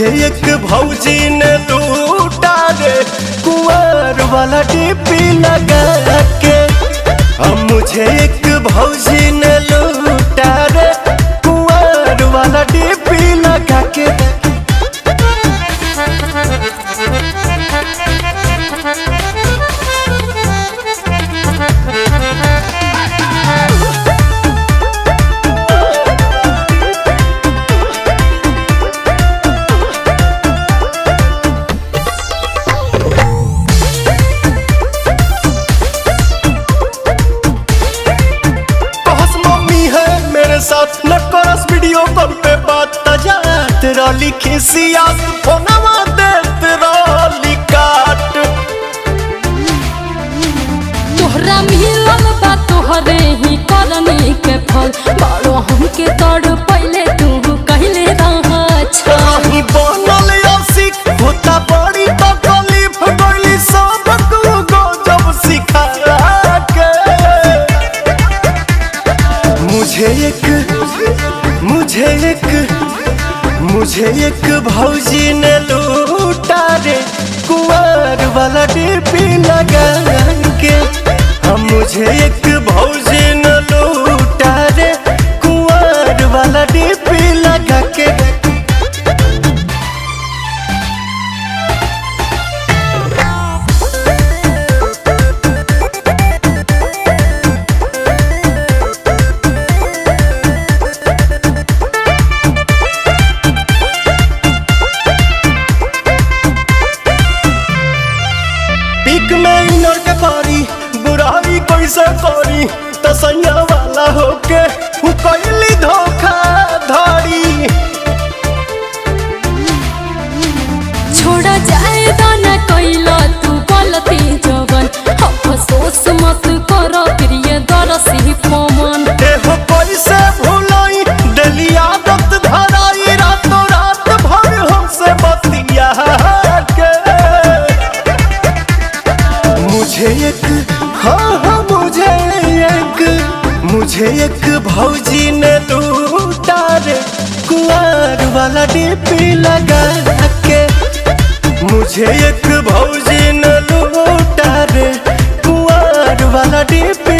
मुझे एक भौजी ने लूटा रे कुंवर वाला डीपी लगा के। अब मुझे एक भौजी ने लूटा रे कुंवर वाला डीपी लगा के। साथ न करस वीडियो कॉल पे बात तजा तेरा लिखी सियास फोनवा दे तेरा लिकाट। तोहरा मिलल बा तोहरे ही करनी के फल बड़ो हमके तड़ पहले तू कहले रहा छ नहीं बनल आशिक होता बड़ी तकलीफ गइली सब को जब सिखा के। मुझे एक भौजी ने लूटा रे कुंवर वाला डीपी लगा के। हम मुझे एक भौजी ने लूटा रे कुंवर वाला डीपी लगा के। में इनर के पारी बुराई कैसे करी तसैया वाला होके कैली धोखा धड़ी। छोड़ा जाए दाना कैला तू गलती जवन अफसोस मत कर प्रिय दरसी पवन। देहो कैसे भुलाई दिली आदत धराई रातों रात भर हमसे बतिया के। मुझे एक भौजी ने लूटा रे कुंवर वाला डीपी लगा के। मुझे एक भौजी ने लूटा रे कुंवर वाला डीपी